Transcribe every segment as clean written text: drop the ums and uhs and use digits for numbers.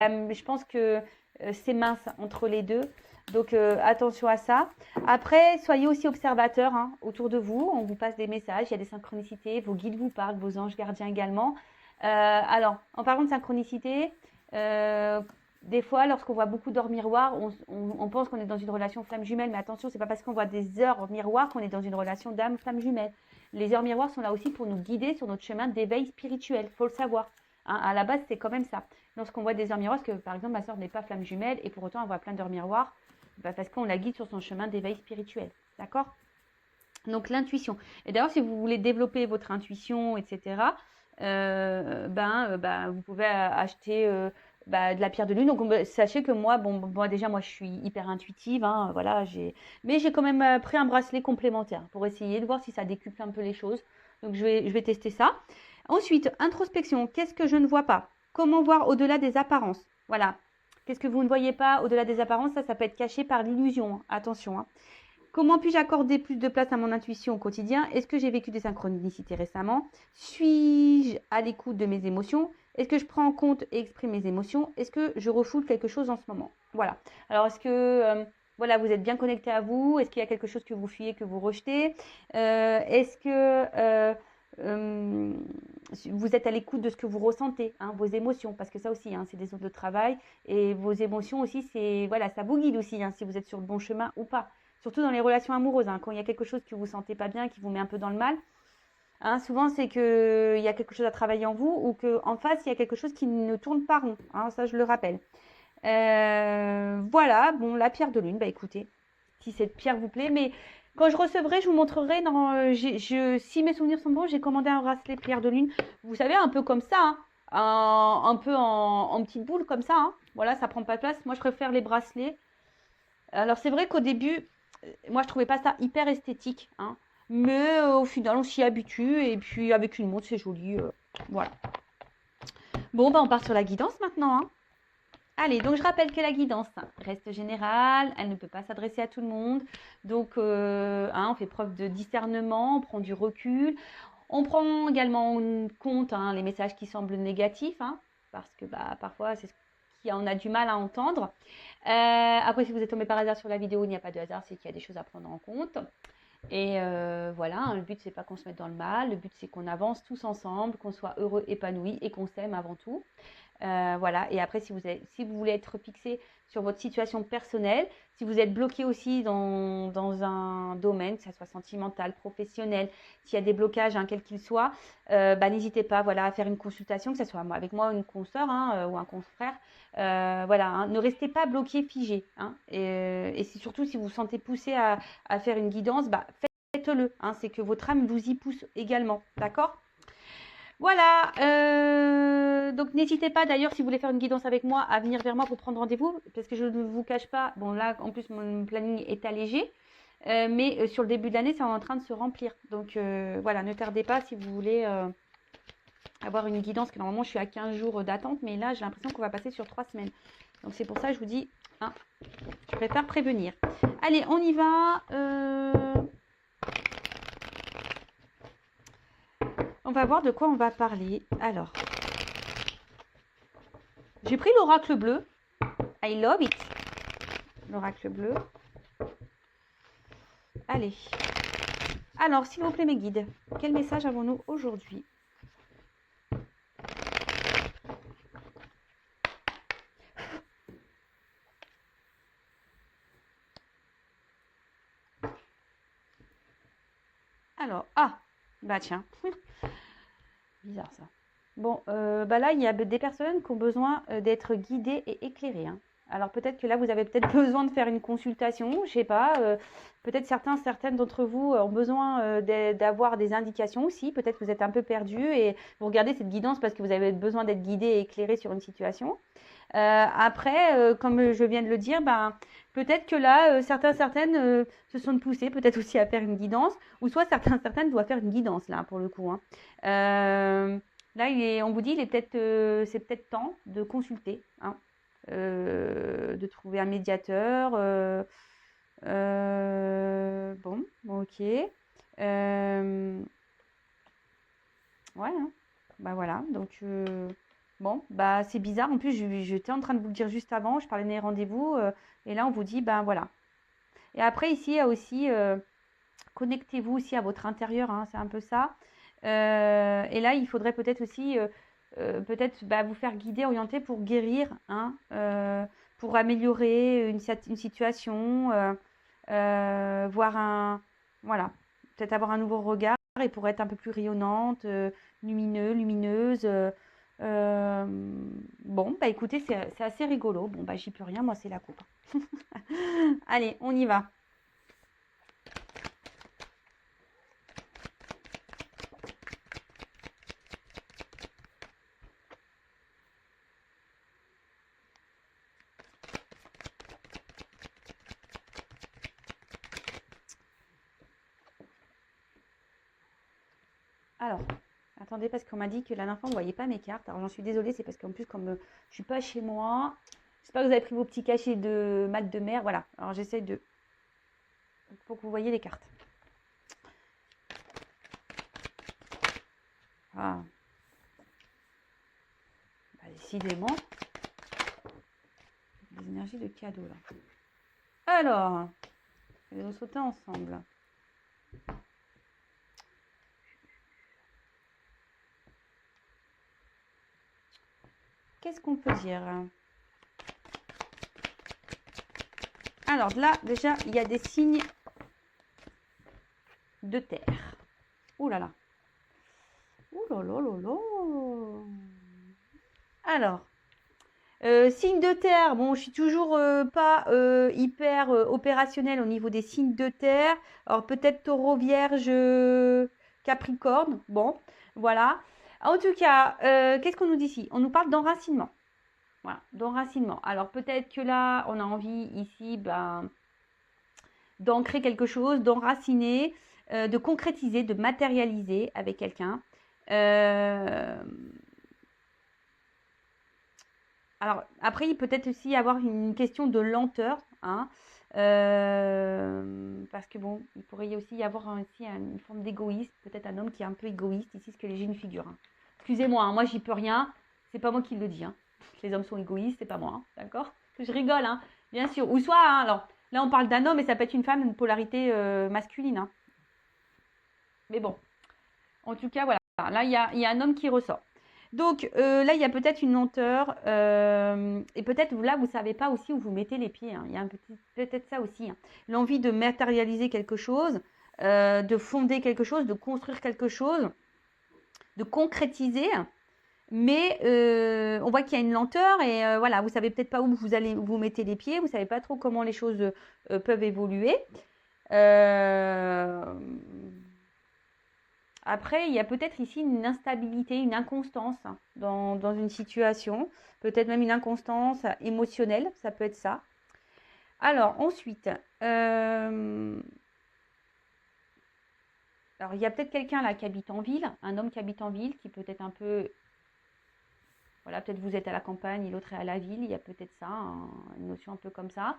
je pense que c'est mince entre les deux. Donc, attention à ça. Après, soyez aussi observateurs hein, autour de vous. On vous passe des messages, il y a des synchronicités, vos guides vous parlent, vos anges gardiens également. Alors, en parlant de synchronicité, euh, des fois, lorsqu'on voit beaucoup d'heures miroirs, on pense qu'on est dans une relation flamme jumelle. Mais attention, c'est pas parce qu'on voit des heures miroirs qu'on est dans une relation d'âme flamme jumelle. Les heures miroirs sont là aussi pour nous guider sur notre chemin d'éveil spirituel. Faut le savoir. Hein, à la base, c'est quand même ça. Lorsqu'on voit des heures miroirs, parce que par exemple, ma soeur n'est pas flamme jumelle et pour autant elle voit plein d'heures miroirs, bah, parce qu'on la guide sur son chemin d'éveil spirituel. D'accord? Donc l'intuition. Et d'ailleurs, si vous voulez développer votre intuition, etc., vous pouvez acheter de la pierre de lune. Donc sachez que moi, bon, déjà moi je suis hyper intuitive, hein, voilà, mais j'ai quand même pris un bracelet complémentaire pour essayer de voir si ça décuple un peu les choses. Donc je vais tester ça. Ensuite, introspection. Qu'est-ce que je ne vois pas? Comment voir au-delà des apparences? Voilà. Qu'est-ce que vous ne voyez pas au-delà des apparences? Ça peut être caché par l'illusion. Hein. Attention. Hein. Comment puis-je accorder plus de place à mon intuition au quotidien? Est-ce que j'ai vécu des synchronicités récemment? Suis-je à l'écoute de mes émotions? Est-ce que je prends en compte et exprime mes émotions? Est-ce que je refoule quelque chose en ce moment? Voilà. Alors, est-ce que voilà, vous êtes bien connecté à vous? Est-ce qu'il y a quelque chose que vous fuyez, que vous rejetez? Est-ce que euh, vous êtes à l'écoute de ce que vous ressentez, hein, vos émotions? Parce que ça aussi, hein, c'est des zones de travail. Et vos émotions aussi, c'est voilà, ça vous guide aussi, hein, si vous êtes sur le bon chemin ou pas. Surtout dans les relations amoureuses, hein, quand il y a quelque chose que vous ne sentez pas bien, qui vous met un peu dans le mal, hein, souvent c'est qu'il y a quelque chose à travailler en vous ou qu'en face, il y a quelque chose qui ne tourne pas rond. Hein, ça, je le rappelle. Voilà, bon, la pierre de lune, bah écoutez, si cette pierre vous plaît, mais quand je recevrai, je vous montrerai. Si mes souvenirs sont bons, j'ai commandé un bracelet pierre de lune. Vous savez, un peu comme ça, hein, un peu en petite boule comme ça. Hein. Voilà, ça prend pas de place. Moi, je préfère les bracelets. Alors c'est vrai qu'au début, moi je trouvais pas ça hyper esthétique, hein, mais au final on s'y habitue et puis avec une montre c'est joli, voilà. Bon bah on part sur la guidance maintenant, hein. Allez, donc je rappelle que la guidance reste générale, elle ne peut pas s'adresser à tout le monde, donc hein, on fait preuve de discernement, on prend du recul, on prend également en compte hein, les messages qui semblent négatifs, hein, parce que bah, parfois c'est ce qu'on a du mal à entendre. Après, si vous êtes tombé par hasard sur la vidéo, il n'y a pas de hasard, c'est qu'il y a des choses à prendre en compte. Et voilà, hein, le but, c'est pas qu'on se mette dans le mal, le but, c'est qu'on avance tous ensemble, qu'on soit heureux, épanoui et qu'on s'aime avant tout. Voilà. Et après, si vous voulez être fixé sur votre situation personnelle, si vous êtes bloqué aussi dans un domaine, que ce soit sentimental, professionnel, s'il y a des blocages, hein, quels qu'ils soient, n'hésitez pas voilà, à faire une consultation, que ce soit avec moi, une consoeur hein, ou un confrère. Voilà, hein, ne restez pas bloqué, figé. Hein, et surtout, si vous vous sentez poussé à faire une guidance, faites-le. Hein, c'est que votre âme vous y pousse également. D'accord? Voilà, donc n'hésitez pas d'ailleurs si vous voulez faire une guidance avec moi à venir vers moi pour prendre rendez-vous parce que je ne vous cache pas, bon là en plus mon planning est allégé, mais sur le début de l'année c'est en train de se remplir. Donc voilà, ne tardez pas si vous voulez avoir une guidance, que normalement je suis à 15 jours d'attente, mais là j'ai l'impression qu'on va passer sur 3 semaines. Donc c'est pour ça que je vous dis, hein, je préfère prévenir. Allez, on y va. On va voir de quoi on va parler. Alors, j'ai pris l'oracle bleu. I love it. L'oracle bleu. Allez. Alors, s'il vous plaît, mes guides, quel message avons-nous aujourd'hui? Alors, bah tiens. Bizarre ça. Bon, là, il y a des personnes qui ont besoin d'être guidées et éclairées. Hein. Alors peut-être que là, vous avez peut-être besoin de faire une consultation, je sais pas. Peut-être certaines d'entre vous ont besoin d'avoir des indications aussi. Peut-être que vous êtes un peu perdu et vous regardez cette guidance parce que vous avez besoin d'être guidé et éclairé sur une situation. Après, comme je viens de le dire, peut-être que là, certaines se sont poussées peut-être aussi à faire une guidance, ou soit certaines doivent faire une guidance là pour le coup. Hein. Là, on vous dit, c'est peut-être temps de consulter, hein, de trouver un médiateur. Bon, ok. Ouais, hein. Bah voilà, donc Bon, bah c'est bizarre. En plus, j'étais en train de vous le dire juste avant. Je parlais des rendez-vous. Et là, on vous dit, ben voilà. Et après, ici, il y a aussi, connectez-vous aussi à votre intérieur. Hein, c'est un peu ça. Et là, il faudrait peut-être aussi, peut-être bah, vous faire guider, orienter pour guérir, hein, pour améliorer une situation, voir un, voilà, peut-être avoir un nouveau regard et pour être un peu plus rayonnante, lumineuse. Euh, bon, bah écoutez, c'est assez rigolo. Bon, bah j'y peux rien, moi c'est la coupe. Allez, on y va. Alors, attendez, parce qu'on m'a dit que la dernière fois, on ne voyait pas mes cartes. Alors, j'en suis désolée, c'est parce qu'en plus, comme je suis pas chez moi, j'espère que vous avez pris vos petits cachets de mat de mer. Voilà, alors j'essaie de... pour que vous voyez les cartes. Ah. Bah, décidément, des énergies de cadeau, là. Alors, nous allons sauter ensemble. Qu'est-ce qu'on peut dire? Alors là, déjà, il y a des signes de terre. Ouh là là. Ouh là là là là. Alors, signes de terre. Bon, je suis toujours pas hyper opérationnelle au niveau des signes de terre. Alors peut-être Taureau, Vierge, Capricorne. Bon, voilà. En tout cas, qu'est-ce qu'on nous dit ici? On nous parle d'enracinement. Voilà, d'enracinement. Alors peut-être que là, on a envie ici, ben, d'ancrer quelque chose, d'enraciner, de concrétiser, de matérialiser avec quelqu'un. Alors, après, il peut être aussi avoir une question de lenteur, hein, parce que bon, il pourrait aussi y avoir aussi une forme d'égoïsme, peut-être un homme qui est un peu égoïste, ici, ce que j'ai une figure. Hein. Excusez-moi, hein, moi, j'y peux rien, c'est pas moi qui le dis. Hein. Les hommes sont égoïstes, c'est pas moi, hein, d'accord? Je rigole, hein, bien sûr. Ou soit, hein, alors, là, on parle d'un homme et ça peut être une femme, une polarité masculine. Hein. Mais bon, en tout cas, voilà. Là, il y a un homme qui ressort. Donc là, il y a peut-être une lenteur. Et peut-être là, vous ne savez pas aussi où vous mettez les pieds. Hein. Il y a peut-être ça aussi. Hein. L'envie de matérialiser quelque chose, de fonder quelque chose, de construire quelque chose, de concrétiser. Mais on voit qu'il y a une lenteur et voilà, vous ne savez peut-être pas où vous allez vous mettez les pieds. Vous ne savez pas trop comment les choses peuvent évoluer. Après, il y a peut-être ici une instabilité, une inconstance dans une situation, peut-être même une inconstance émotionnelle, ça peut être ça. Alors ensuite, alors il y a peut-être quelqu'un là qui habite en ville, un homme qui habite en ville, qui peut être un peu, voilà, peut-être vous êtes à la campagne et l'autre est à la ville, il y a peut-être ça, une notion un peu comme ça.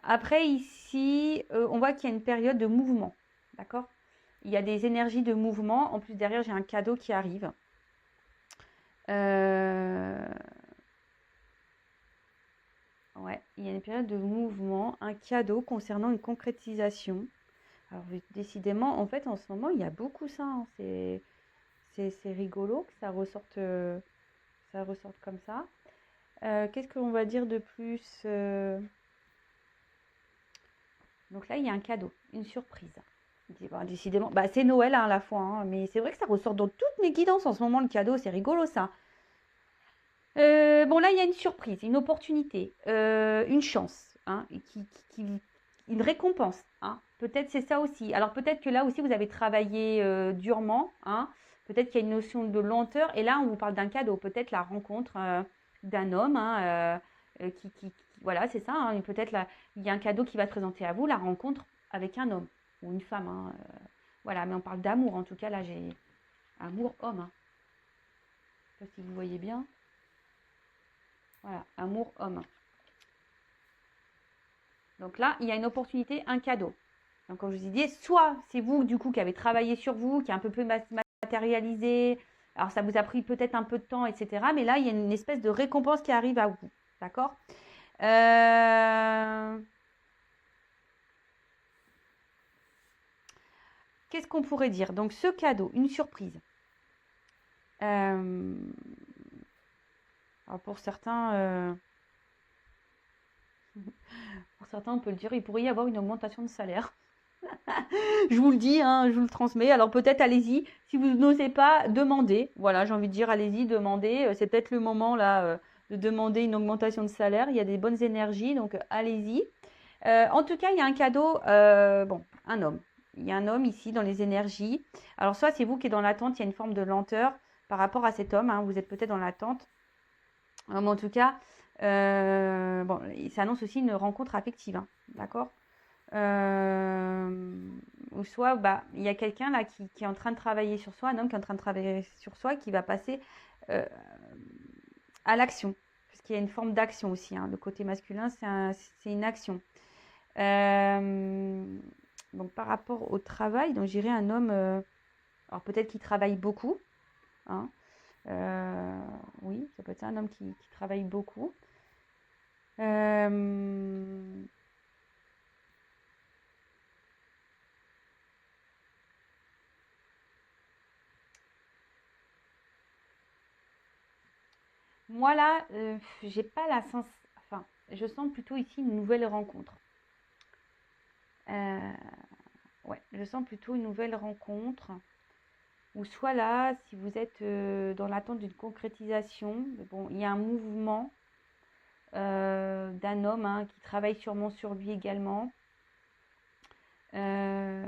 Après ici, on voit qu'il y a une période de mouvement, d'accord? Il y a des énergies de mouvement. En plus, derrière, j'ai un cadeau qui arrive. Ouais, il y a une période de mouvement, un cadeau concernant une concrétisation. Alors, décidément, en fait, en ce moment, il y a beaucoup ça. Hein. C'est rigolo que ça ressorte comme ça. Qu'est-ce qu'on va dire de plus Donc là, il y a un cadeau, une surprise. Bon, décidément, bah, c'est Noël hein, à la fois, hein, mais c'est vrai que ça ressort dans toutes mes guidances en ce moment, le cadeau, c'est rigolo ça. Bon, là, il y a une surprise, une opportunité, une chance, hein, une récompense. Hein. Peut-être c'est ça aussi. Alors peut-être que là aussi, vous avez travaillé durement. Hein. Peut-être qu'il y a une notion de lenteur. Et là, on vous parle d'un cadeau. Peut-être la rencontre d'un homme. Hein, voilà, c'est ça. Hein. Peut-être il y a un cadeau qui va se présenter à vous, la rencontre avec un homme ou une femme. Hein, voilà, mais on parle d'amour. En tout cas, là, j'ai amour homme. Hein. Je ne sais pas si vous voyez bien. Voilà, amour homme. Donc là, il y a une opportunité, un cadeau. Donc comme je vous disais, soit c'est vous du coup qui avez travaillé sur vous, qui est un peu plus matérialisé, Alors, ça vous a pris peut-être un peu de temps, etc. Mais là, il y a une espèce de récompense qui arrive à vous. D'accord? Qu'est-ce qu'on pourrait dire? Donc, ce cadeau, une surprise. Alors pour certains, on peut le dire, il pourrait y avoir une augmentation de salaire. Je vous le dis, hein, je vous le transmets. Alors peut-être allez-y. Si vous n'osez pas, demandez. Voilà, j'ai envie de dire, allez-y, demandez. C'est peut-être le moment là de demander une augmentation de salaire. Il y a des bonnes énergies, donc allez-y. En tout cas, il y a un cadeau. Bon, un homme. Il y a un homme ici dans les énergies. Alors soit c'est vous qui êtes dans l'attente, il y a une forme de lenteur par rapport à cet homme. Hein, vous êtes peut-être dans l'attente. Mais en tout cas, bon, ça annonce aussi une rencontre affective. Hein, d'accord? Ou soit bah, il y a quelqu'un là qui est en train de travailler sur soi, un homme qui est en train de travailler sur soi, qui va passer euh, à l'action. Parce qu'il y a une forme d'action aussi. Hein. Le côté masculin, c'est une action. Donc par rapport au travail, donc j'irai un homme, alors peut-être qu'il travaille beaucoup. Hein. Oui, ça peut être ça, un homme qui travaille beaucoup. Moi là, j'ai pas la sens. Enfin, je sens plutôt ici une nouvelle rencontre. Euh, ouais, je sens plutôt une nouvelle rencontre. Ou soit là, si vous êtes dans l'attente d'une concrétisation, bon, il y a un mouvement d'un homme hein, qui travaille sûrement sur lui également euh,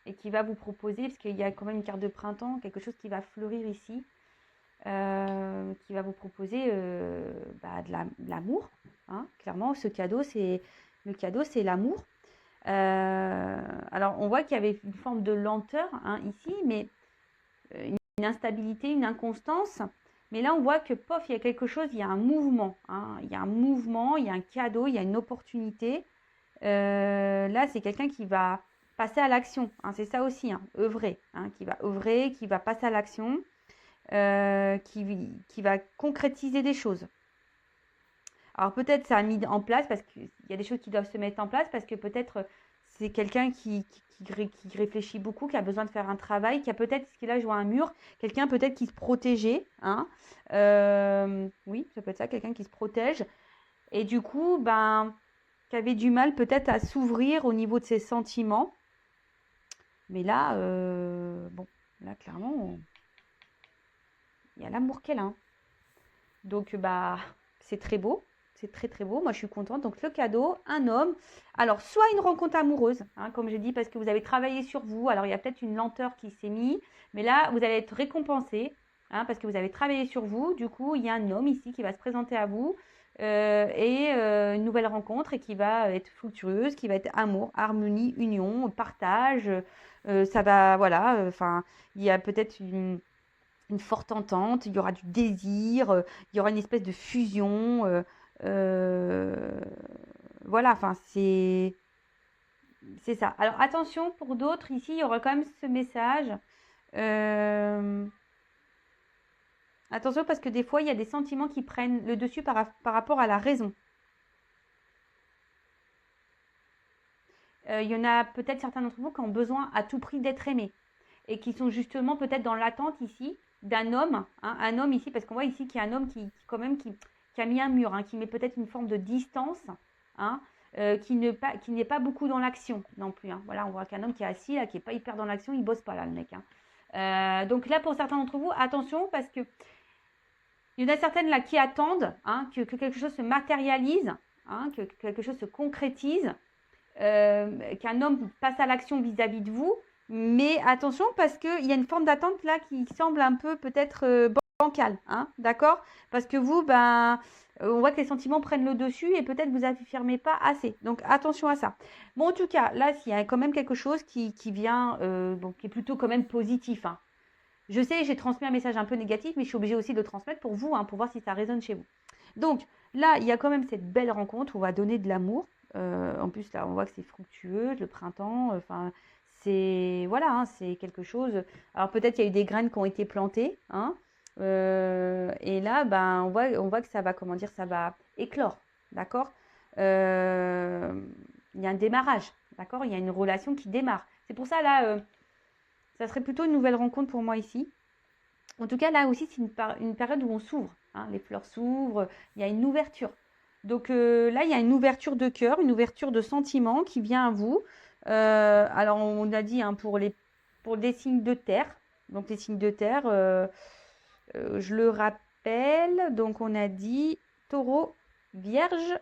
et qui va vous proposer, parce qu'il y a quand même une carte de printemps, quelque chose qui va fleurir ici, qui va vous proposer bah, de l'amour. Hein. Clairement, ce cadeau, le cadeau, c'est l'amour. Alors, on voit qu'il y avait une forme de lenteur hein, ici, mais une instabilité, une inconstance. Mais là, on voit que, pof, il y a quelque chose, il y a un mouvement. Hein, il y a un mouvement, il y a un cadeau, il y a une opportunité. Là, c'est quelqu'un qui va passer à l'action. Hein, c'est ça aussi, hein, œuvrer. Hein, qui va œuvrer, qui va passer à l'action, qui va concrétiser des choses. Alors peut-être ça a mis en place parce qu'il y a des choses qui doivent se mettre en place parce que peut-être c'est quelqu'un qui réfléchit beaucoup, qui a besoin de faire un travail, qui a peut-être, ce qu'il a joué à un mur, quelqu'un peut-être qui se protégeait. Hein. Oui, ça peut être ça, quelqu'un qui se protège. Et du coup, ben, qui avait du mal peut-être à s'ouvrir au niveau de ses sentiments. Mais là, bon, là clairement, il y a l'amour qu'elle a. Hein. Donc, bah, c'est très beau. C'est très très beau. Moi, je suis contente. Donc, le cadeau, un homme. Alors, soit une rencontre amoureuse, hein, comme j'ai dit, parce que vous avez travaillé sur vous. Alors, il y a peut-être une lenteur qui s'est mise. Mais là, vous allez être récompensé, hein, parce que vous avez travaillé sur vous. Du coup, il y a un homme ici qui va se présenter à vous. Et une nouvelle rencontre et qui va être fructueuse, qui va être amour, harmonie, union, partage. Ça va, voilà. Enfin, il y a peut-être une forte entente, il y aura du désir, il y aura une espèce de fusion. Euh, voilà, enfin, c'est ça. Alors, attention, pour d'autres, ici, il y aura quand même ce message. Euh, attention, parce que des fois, il y a des sentiments qui prennent le dessus par rapport à la raison. Il y en a peut-être certains d'entre vous qui ont besoin à tout prix d'être aimés et qui sont justement peut-être dans l'attente ici d'un homme, hein, un homme ici, parce qu'on voit ici qu'il y a un homme quand même qui a mis un mur, hein, qui met peut-être une forme de distance, hein, qui n'est pas beaucoup dans l'action non plus. Hein. Voilà, on voit qu'un homme qui est assis, là, qui n'est pas hyper dans l'action, il bosse pas là, le mec. Hein. Donc là, pour certains d'entre vous, attention, parce que il y en a certaines là qui attendent hein, que quelque chose se matérialise, hein, que quelque chose se concrétise, qu'un homme passe à l'action vis-à-vis de vous. Mais attention parce qu'il y a une forme d'attente là qui semble un peu peut-être bancale. Hein, d'accord? Parce que vous, ben, on voit que les sentiments prennent le dessus et peut-être vous affirmez pas assez. Donc attention à ça. Bon, en tout cas, là, il y a quand même quelque chose qui vient, bon, qui est plutôt quand même positif. Hein. Je sais, j'ai transmis un message un peu négatif, mais je suis obligée aussi de le transmettre pour vous, hein, pour voir si ça résonne chez vous. Donc là, il y a quand même cette belle rencontre où on va donner de l'amour. En plus, là, on voit que c'est fructueux, le printemps. Enfin, c'est voilà, hein, c'est quelque chose. Alors peut-être il y a eu des graines qui ont été plantées, hein, et là, ben, on voit que ça va, comment dire, ça va éclore, d'accord? Euh, il y a un démarrage, d'accord? Il y a une relation qui démarre. C'est pour ça, là, ça serait plutôt une nouvelle rencontre pour moi ici. En tout cas, là aussi, c'est une période où on s'ouvre, hein, les fleurs s'ouvrent, il y a une ouverture. Donc là, il y a une ouverture de cœur, une ouverture de sentiment qui vient à vous. Alors, on a dit, hein, pour des signes de terre. Donc, les signes de terre, je le rappelle, donc on a dit taureau, vierge,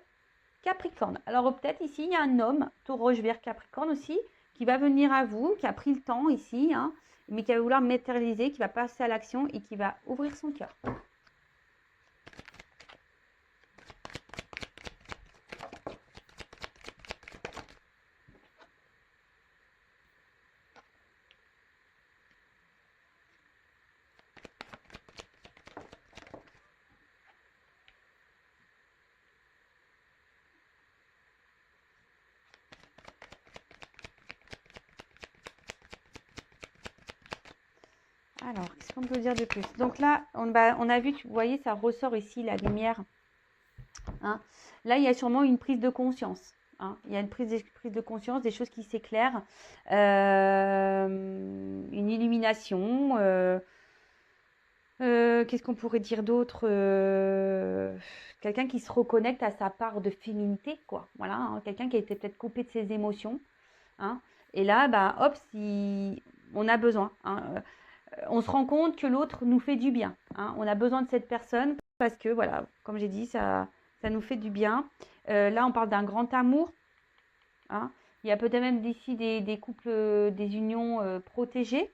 capricorne. Alors, peut-être ici, il y a un homme, taureau, vierge, capricorne aussi, qui va venir à vous, qui a pris le temps ici, hein, mais qui va vouloir matérialiser, qui va passer à l'action et qui va ouvrir son cœur. Alors, qu'est-ce qu'on peut dire de plus? Donc là, on a vu, vous voyez, ça ressort ici, la lumière. Hein. Là, il y a sûrement une prise de conscience. Hein. Il y a une prise de conscience, des choses qui s'éclairent, une illumination. Qu'est-ce qu'on pourrait dire d'autre? Quelqu'un qui se reconnecte à sa part de féminité, quoi. Voilà, hein. Quelqu'un qui a été peut-être coupé de ses émotions. Hein. Et là, bah, hop, si on a besoin. Hein. On se rend compte que l'autre nous fait du bien. Hein. On a besoin de cette personne parce que, voilà, comme j'ai dit, ça nous fait du bien. Là, on parle d'un grand amour. Hein. Il y a peut-être même d'ici des couples, des unions protégées.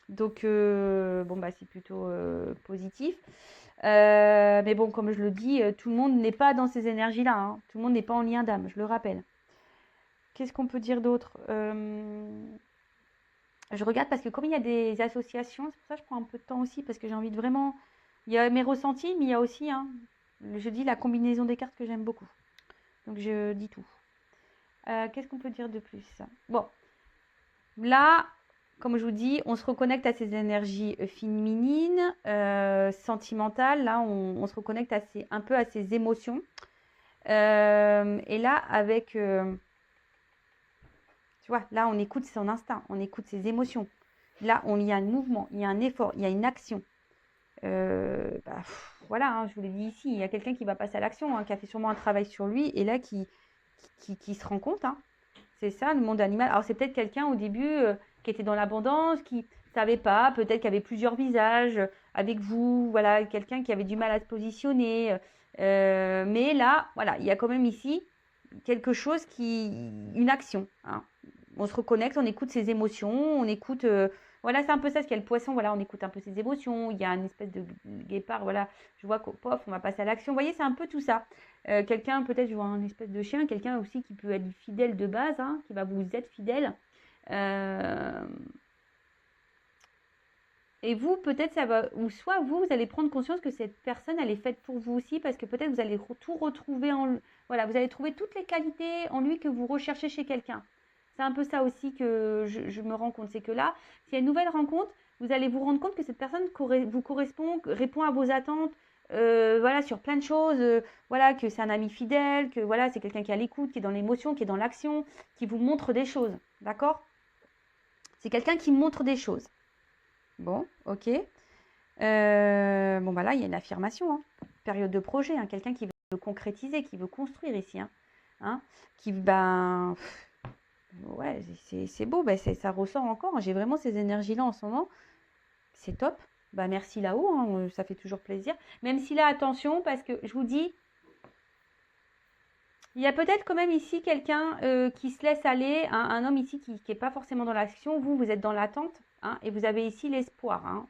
Donc, bon, bah, c'est plutôt positif. Mais bon, comme je le dis, tout le monde n'est pas dans ces énergies-là. Hein. Tout le monde n'est pas en lien d'âme, je le rappelle. Qu'est-ce qu'on peut dire d'autre? Je regarde parce que comme il y a des associations, c'est pour ça que je prends un peu de temps aussi parce que j'ai envie de vraiment... Il y a mes ressentis, mais il y a aussi, hein, je dis la combinaison des cartes que j'aime beaucoup. Donc je dis tout. Qu'est-ce qu'on peut dire de plus? Bon, là, comme je vous dis, on se reconnecte à ces énergies féminines, sentimentales. Là, on se reconnecte un peu à ces émotions. Et là, avec... tu vois, là, on écoute son instinct, on écoute ses émotions. Là, il y a un mouvement, il y a un effort, il y a une action. Voilà, hein, je vous l'ai dit ici, il y a quelqu'un qui va passer à l'action, hein, qui a fait sûrement un travail sur lui, et là, qui se rend compte. Hein. C'est ça, le monde animal. Alors, c'est peut-être quelqu'un au début qui était dans l'abondance, qui ne savait pas, peut-être qu'il y avait plusieurs visages avec vous, voilà, quelqu'un qui avait du mal à se positionner. Mais là, voilà, il y a quand même ici quelque chose une action. Hein. On se reconnecte, on écoute ses émotions, on écoute... voilà, c'est un peu ça, ce qu'il y a le poisson, voilà, on écoute un peu ses émotions, il y a une espèce de guépard, voilà, je vois qu'au pof, on va passer à l'action. Vous voyez, c'est un peu tout ça. Quelqu'un, peut-être, je vois un espèce de chien, quelqu'un aussi qui peut être fidèle de base, hein, qui va vous être fidèle. Et vous, peut-être, ça va, ou soit vous allez prendre conscience que cette personne, elle est faite pour vous aussi, parce que peut-être vous allez tout retrouver voilà, vous allez trouver toutes les qualités en lui que vous recherchez chez quelqu'un. C'est un peu ça aussi que je me rends compte. C'est que là, s'il y a une nouvelle rencontre, vous allez vous rendre compte que cette personne vous correspond, répond à vos attentes, voilà, sur plein de choses. Voilà, que c'est un ami fidèle, que voilà, c'est quelqu'un qui est à l'écoute, qui est dans l'émotion, qui est dans l'action, qui vous montre des choses. D'accord? C'est quelqu'un qui montre des choses. Bon, ok. Bon, bah là, il y a une affirmation. Hein. Période de projet. Hein. Quelqu'un qui veut concrétiser, qui veut construire ici. Hein. Hein. Qui, ben, ouais, c'est beau. Ben, ça ressort encore. J'ai vraiment ces énergies-là en ce moment. C'est top. Bah, merci là-haut. Hein. Ça fait toujours plaisir. Même si là, attention, parce que je vous dis, il y a peut-être quand même ici quelqu'un qui se laisse aller, hein, un homme ici qui n'est pas forcément dans l'action. Vous êtes dans l'attente, hein, et vous avez ici l'espoir. Hein,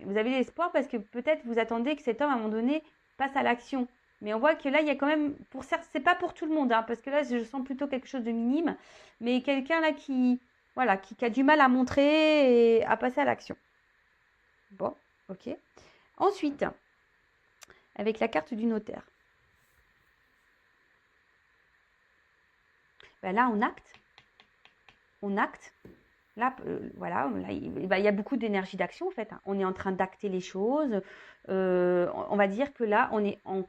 vous avez l'espoir parce que peut-être vous attendez que cet homme, à un moment donné, passe à l'action. Mais on voit que là, il y a quand même, pour certains, c'est pas pour tout le monde, hein, parce que là, je sens plutôt quelque chose de minime, mais quelqu'un là voilà, qui a du mal à montrer et à passer à l'action. Bon, ok. Ensuite, avec la carte du notaire. Ben là, on acte. On acte. Là, voilà, là, il y a beaucoup d'énergie d'action en fait. Hein. On est en train d'acter les choses. On va dire que là, on est en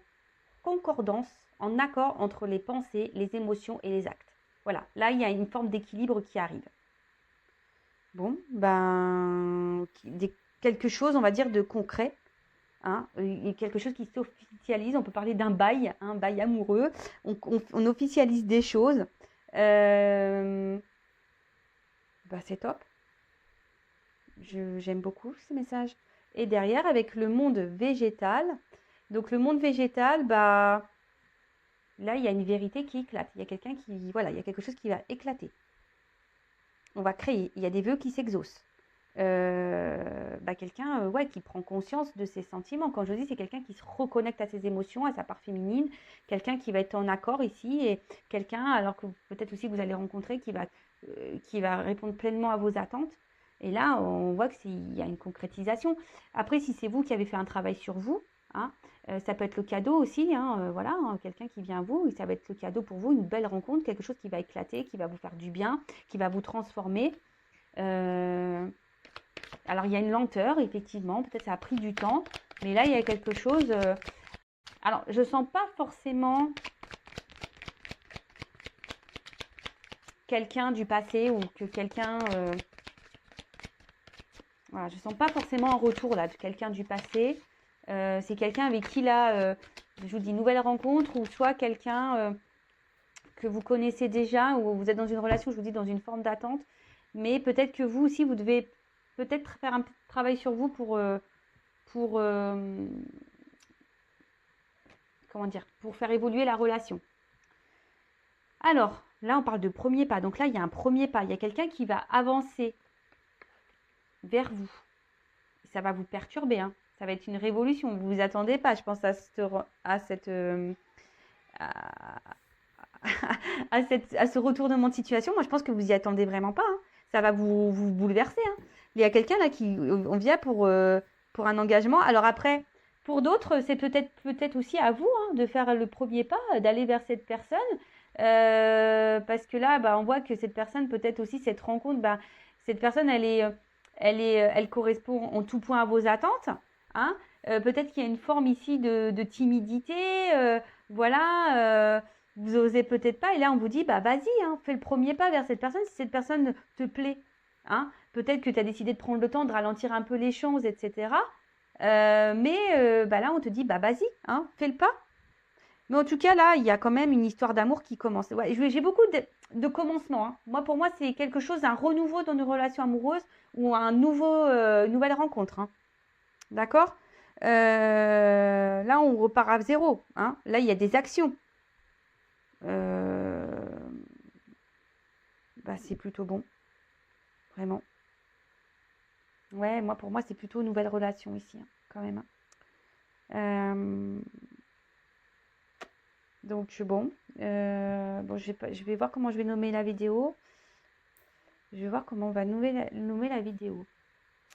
concordance, en accord entre les pensées, les émotions et les actes. Voilà, là, il y a une forme d'équilibre qui arrive. Bon, ben, quelque chose, on va dire, de concret. Hein, quelque chose qui s'officialise. On peut parler d'un bail, un bail amoureux. On officialise des choses. Bah, c'est top. J'aime beaucoup ces messages. Et derrière, avec le monde végétal. Donc, le monde végétal, bah, là, il y a une vérité qui éclate. Il y a quelqu'un qui, voilà, il y a quelque chose qui va éclater. On va créer. Il y a des vœux qui s'exaucent. Bah, quelqu'un ouais, qui prend conscience de ses sentiments. Quand je dis, c'est quelqu'un qui se reconnecte à ses émotions, à sa part féminine. Quelqu'un qui va être en accord ici. Et quelqu'un, alors que peut-être aussi vous allez rencontrer, qui va répondre pleinement à vos attentes. Et là, on voit qu'il y a une concrétisation. Après, si c'est vous qui avez fait un travail sur vous, hein, ça peut être le cadeau aussi. Hein, voilà, hein, quelqu'un qui vient à vous, ça va être le cadeau pour vous, une belle rencontre, quelque chose qui va éclater, qui va vous faire du bien, qui va vous transformer. Alors, il y a une lenteur, effectivement. Peut-être ça a pris du temps. Mais là, il y a quelque chose... Alors, je ne sens pas forcément quelqu'un du passé ou que quelqu'un... Voilà, je ne sens pas forcément un retour là de quelqu'un du passé. C'est quelqu'un avec qui là, je vous dis, nouvelle rencontre ou soit quelqu'un que vous connaissez déjà ou vous êtes dans une relation, je vous dis, dans une forme d'attente. Mais peut-être que vous aussi, vous devez peut-être faire un petit travail sur vous pour comment dire, pour faire évoluer la relation. Alors, là, on parle de premier pas. Donc là, il y a un premier pas. Il y a quelqu'un qui va avancer vers vous. Ça va vous perturber. Hein. Ça va être une révolution. Vous ne vous attendez pas, je pense, à ce retournement de situation. Moi, je pense que vous y attendez vraiment pas. Hein. Ça va vous bouleverser. Hein. Il y a quelqu'un là qui on vient pour un engagement. Alors après, pour d'autres, c'est peut-être aussi à vous hein, de faire le premier pas, d'aller vers cette personne. Parce que là, bah, on voit que cette personne, peut-être aussi cette rencontre, bah, cette personne, elle correspond en tout point à vos attentes. Hein. Peut-être qu'il y a une forme ici de timidité. Voilà. Vous osez peut-être pas. Et là, on vous dit, bah vas-y, hein, fais le premier pas vers cette personne si cette personne te plaît. Hein. Peut-être que tu as décidé de prendre le temps de ralentir un peu les choses, etc. Mais bah là, on te dit, bah vas-y, hein, fais le pas. Mais en tout cas, là, il y a quand même une histoire d'amour qui commence. Ouais, j'ai beaucoup de commencements. Hein. Pour moi, c'est quelque chose, un renouveau dans une relation amoureuse ou une nouvelle rencontre. Hein. D'accord. Là, on repart à zéro. Hein. Là, il y a des actions. Bah, c'est plutôt bon. Vraiment. Ouais, pour moi, c'est plutôt une nouvelle relation ici, hein, quand même. Donc, bon. Bon, je vais voir comment je vais nommer la vidéo. Je vais voir comment on va nommer la vidéo.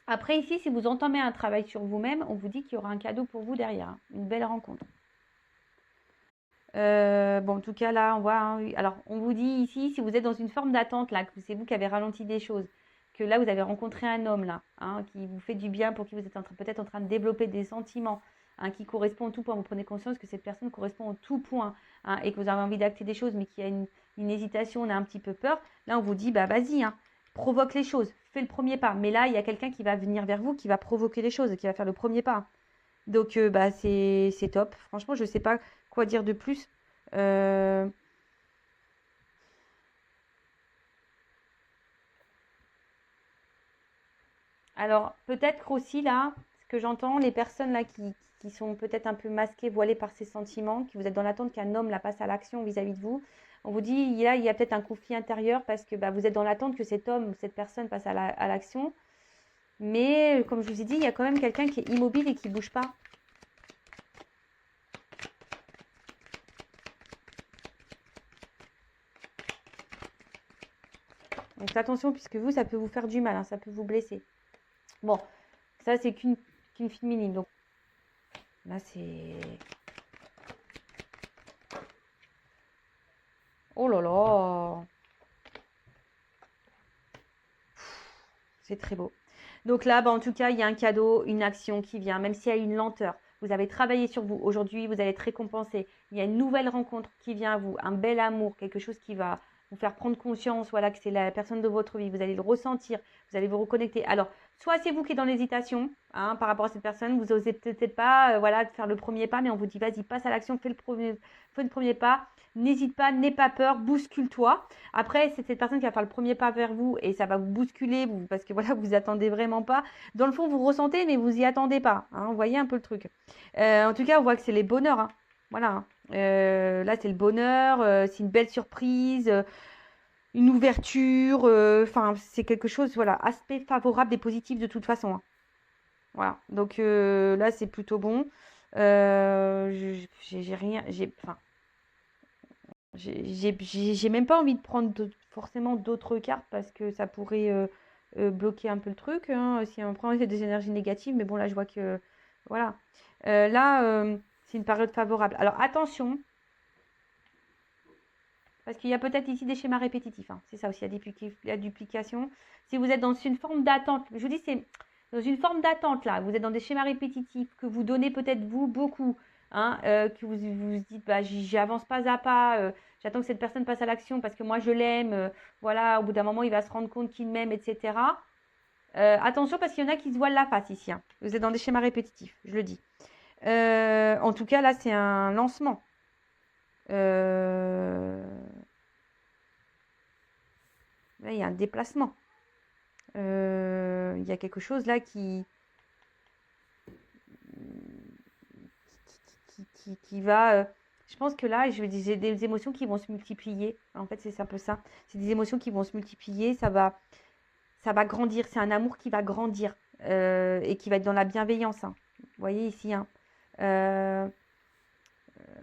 Après, ici, si vous entamez un travail sur vous-même, on vous dit qu'il y aura un cadeau pour vous derrière. Hein, une belle rencontre. Bon, en tout cas, là, on voit. Hein, alors, on vous dit ici, si vous êtes dans une forme d'attente, là, que c'est vous qui avez ralenti des choses, que là, vous avez rencontré un homme, là, hein, qui vous fait du bien, pour qui vous êtes peut-être en train de développer des sentiments, hein, qui correspond au tout point. Vous prenez conscience que cette personne correspond au tout point, hein, et que vous avez envie d'acter des choses, mais qu'il y a une hésitation, on a un petit peu peur. Là, on vous dit, bah, vas-y, hein, provoque les choses, fais le premier pas. Mais là, il y a quelqu'un qui va venir vers vous, qui va provoquer les choses, qui va faire le premier pas. Donc, bah, c'est top. Franchement, je ne sais pas quoi dire de plus. Alors, peut-être aussi là, ce que j'entends, les personnes là qui sont peut-être un peu masquées, voilées par ces sentiments, qui vous êtes dans l'attente qu'un homme la passe à l'action vis-à-vis de vous, on vous dit, il y a peut-être un conflit intérieur parce que bah, vous êtes dans l'attente que cet homme ou cette personne passe à l'action. Mais, comme je vous ai dit, il y a quand même quelqu'un qui est immobile et qui ne bouge pas. Donc attention, puisque vous, ça peut vous faire du mal, hein, ça peut vous blesser. Bon, ça c'est qu'une féminine. Donc là, c'est... Oh là là. C'est très beau. Donc là, en tout cas, il y a un cadeau, une action qui vient, même s'il y a une lenteur. Vous avez travaillé sur vous. Aujourd'hui, vous allez être récompensé. Il y a une nouvelle rencontre qui vient à vous, un bel amour, quelque chose qui va vous faire prendre conscience, voilà, que c'est la personne de votre vie. Vous allez le ressentir, vous allez vous reconnecter. Alors, soit c'est vous qui êtes dans l'hésitation, par rapport à cette personne, vous n'osez peut-être pas, voilà, de faire le premier pas, mais on vous dit, vas-y, passe à l'action, fais le premier pas. N'hésite pas, n'aie pas peur, bouscule-toi. Après, c'est cette personne qui va faire le premier pas vers vous et ça va vous bousculer parce que voilà, vous attendez vraiment pas. Dans le fond, vous ressentez, mais vous y attendez pas. Vous voyez un peu le truc. En tout cas, on voit que c'est les bonheurs. Voilà. Là, c'est le bonheur. C'est une belle surprise. Une ouverture. Enfin, c'est quelque chose. Voilà, aspect favorable et positif de toute façon. Voilà. Donc là, c'est plutôt bon. J'ai rien. Enfin, j'ai même pas envie de prendre forcément d'autres cartes parce que ça pourrait bloquer un peu le truc, si on prend des énergies négatives. Mais bon, là, je vois que voilà. Là, c'est une période favorable. Alors attention, parce qu'il y a peut-être ici des schémas répétitifs. C'est ça aussi, il y a duplication. Si vous êtes dans une forme d'attente, je vous dis, c'est dans une forme d'attente là. Vous êtes dans des schémas répétitifs que vous donnez peut-être vous beaucoup. Que vous dites, bah, j'avance pas à pas, j'attends que cette personne passe à l'action parce que moi je l'aime, voilà, au bout d'un moment il va se rendre compte qu'il m'aime, etc. Attention parce qu'il y en a qui se voilent la face ici. Vous êtes dans des schémas répétitifs, je le dis. En tout cas, là, c'est un lancement. Là, il y a un déplacement. Il y a quelque chose là qui va. Je pense que là, j'ai des émotions qui vont se multiplier. En fait, c'est un peu ça. C'est des émotions qui vont se multiplier. Ça va grandir. C'est un amour qui va grandir et qui va être dans la bienveillance. Vous voyez ici.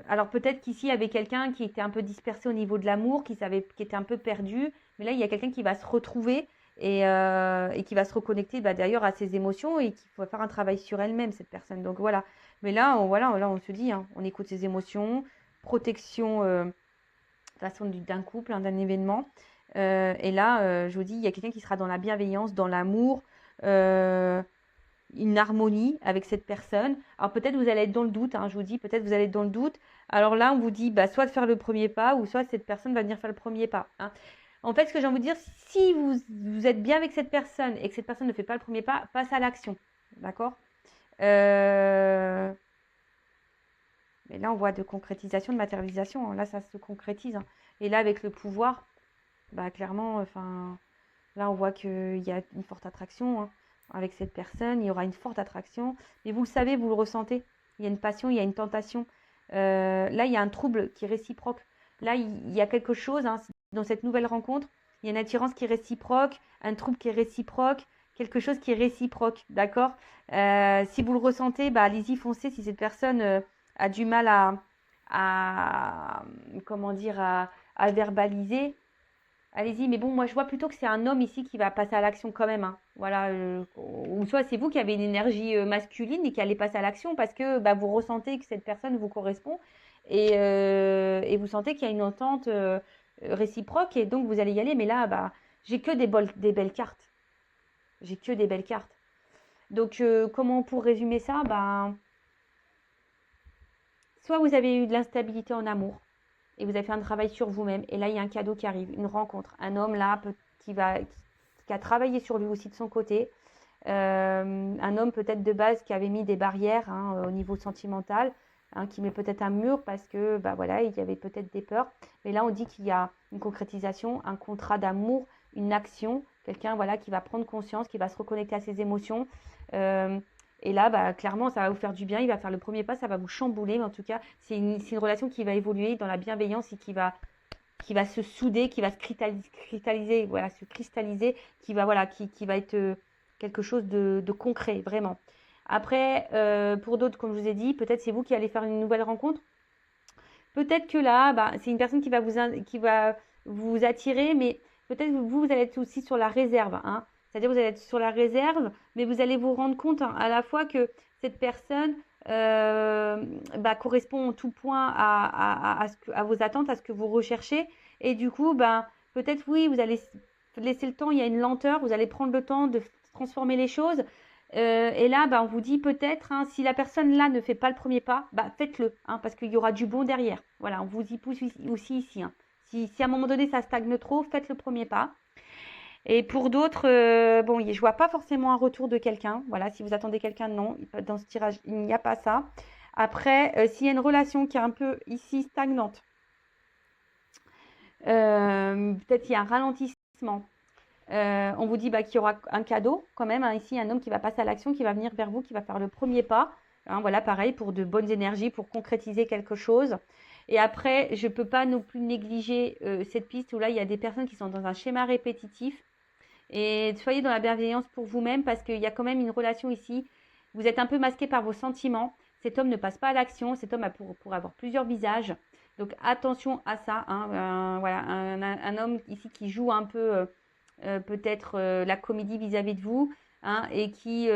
Alors peut-être qu'ici, il y avait quelqu'un qui était un peu dispersé au niveau de l'amour, qui était un peu perdu. Mais là, il y a quelqu'un qui va se retrouver et qui va se reconnecter d'ailleurs à ses émotions et qui va faire un travail sur elle-même, cette personne. Donc voilà. Mais là, on se dit, on écoute ses émotions, protection de façon d'un couple, d'un événement. Et là, je vous dis, il y a quelqu'un qui sera dans la bienveillance, dans l'amour. Une harmonie avec cette personne. Alors peut-être vous allez être dans le doute, je vous dis, peut-être vous allez être dans le doute. Alors là, on vous dit soit de faire le premier pas, ou soit cette personne va venir faire le premier pas. En fait, ce que j'ai envie de dire, si vous êtes bien avec cette personne et que cette personne ne fait pas le premier pas, passe à l'action. D'accord Mais là, on voit de concrétisation, de matérialisation. Là, ça se concrétise. Et là, avec le pouvoir, clairement, là, on voit qu'il y a une forte attraction. Avec cette personne, il y aura une forte attraction. Mais vous le savez, vous le ressentez. Il y a une passion, il y a une tentation. Là, il y a un trouble qui est réciproque. Là, il y a quelque chose dans cette nouvelle rencontre. Il y a une attirance qui est réciproque, un trouble qui est réciproque, quelque chose qui est réciproque. D'accord Si vous le ressentez, allez-y, foncez. Si cette personne a du mal comment dire, à verbaliser, allez-y, mais bon, moi je vois plutôt que c'est un homme ici qui va passer à l'action quand même. Voilà, ou soit c'est vous qui avez une énergie masculine et qui allez passer à l'action parce que vous ressentez que cette personne vous correspond et vous sentez qu'il y a une entente réciproque et donc vous allez y aller. Mais là, j'ai que des belles cartes. J'ai que des belles cartes. Donc, comment pour résumer ça soit vous avez eu de l'instabilité en amour et vous avez fait un travail sur vous-même. Et là, il y a un cadeau qui arrive, une rencontre. Un homme là qui a travaillé sur lui aussi de son côté. Un homme peut-être de base qui avait mis des barrières au niveau sentimental, qui met peut-être un mur parce que voilà, il y avait peut-être des peurs. Mais là, on dit qu'il y a une concrétisation, un contrat d'amour, une action, quelqu'un voilà qui va prendre conscience, qui va se reconnecter à ses émotions. Et là, clairement, ça va vous faire du bien. Il va faire le premier pas, ça va vous chambouler. Mais en tout cas, c'est une relation qui va évoluer dans la bienveillance et qui va se souder, qui va se cristalliser, voilà, qui va être quelque chose de concret, vraiment. Après, pour d'autres, comme je vous ai dit, peut-être c'est vous qui allez faire une nouvelle rencontre. Peut-être que là, c'est une personne qui va vous attirer, mais peut-être vous allez être aussi sur la réserve. C'est-à-dire vous allez être sur la réserve, mais vous allez vous rendre compte à la fois que cette personne correspond en tout point à vos attentes, à ce que vous recherchez. Et du coup, ben, peut-être oui, vous allez laisser le temps, il y a une lenteur, vous allez prendre le temps de transformer les choses. Et là, ben, on vous dit peut-être, hein, si la personne là ne fait pas le premier pas, ben, faites-le, hein, parce qu'il y aura du bon derrière. Voilà, on vous y pousse aussi ici. Hein. Si à un moment donné ça stagne trop, faites le premier pas. Et pour d'autres, bon, je vois pas forcément un retour de quelqu'un. Voilà, si vous attendez quelqu'un, non, dans ce tirage, il n'y a pas ça. Après, s'il y a une relation qui est un peu ici stagnante, peut-être il y a un ralentissement. On vous dit bah, qu'il y aura un cadeau quand même. Hein, ici, un homme qui va passer à l'action, qui va venir vers vous, qui va faire le premier pas. Hein, voilà, pareil, pour de bonnes énergies, pour concrétiser quelque chose. Et après, je ne peux pas non plus négliger cette piste où là, il y a des personnes qui sont dans un schéma répétitif. Et soyez dans la bienveillance pour vous-même parce qu'il y a quand même une relation ici. Vous êtes un peu masqué par vos sentiments. Cet homme ne passe pas à l'action. Cet homme pour avoir plusieurs visages. Donc attention à ça. Hein. Voilà, un homme ici qui joue un peu peut-être la comédie vis-à-vis de vous, hein, et qui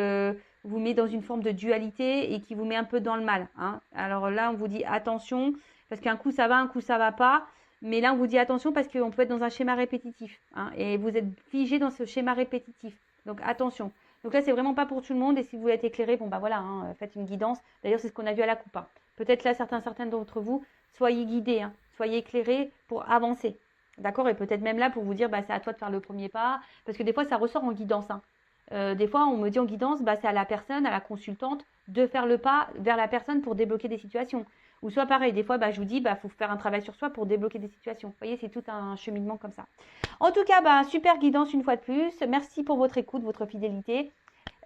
vous met dans une forme de dualité et qui vous met un peu dans le mal. Hein. Alors là, on vous dit attention parce qu'un coup ça va, un coup ça va pas. Mais là, on vous dit attention parce qu'on peut être dans un schéma répétitif. Hein, et vous êtes figé dans ce schéma répétitif. Donc attention. Donc là, c'est vraiment pas pour tout le monde. Et si vous voulez être éclairé, bon bah voilà, hein, faites une guidance. D'ailleurs, c'est ce qu'on a vu à la coupe. Hein. Peut-être là, certaines d'entre vous, soyez guidés, hein, soyez éclairés pour avancer. D'accord? Et peut-être même là pour vous dire, bah, c'est à toi de faire le premier pas. Parce que des fois, ça ressort en guidance. Hein. Des fois, on me dit en guidance, bah, c'est à la personne, à la consultante, de faire le pas vers la personne pour débloquer des situations. Ou soit pareil, des fois, bah, je vous dis, bah, faut faire un travail sur soi pour débloquer des situations. Vous voyez, c'est tout un cheminement comme ça. En tout cas, bah, super guidance une fois de plus. Merci pour votre écoute, votre fidélité.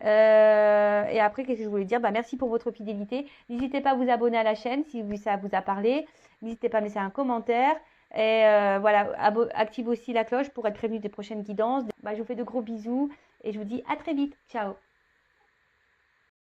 Et après, qu'est-ce que je voulais dire? Bah, merci pour votre fidélité. N'hésitez pas à vous abonner à la chaîne si ça vous a parlé. N'hésitez pas à laisser un commentaire. Et voilà, active aussi la cloche pour être prévenu des prochaines guidances. Bah, je vous fais de gros bisous et je vous dis à très vite. Ciao!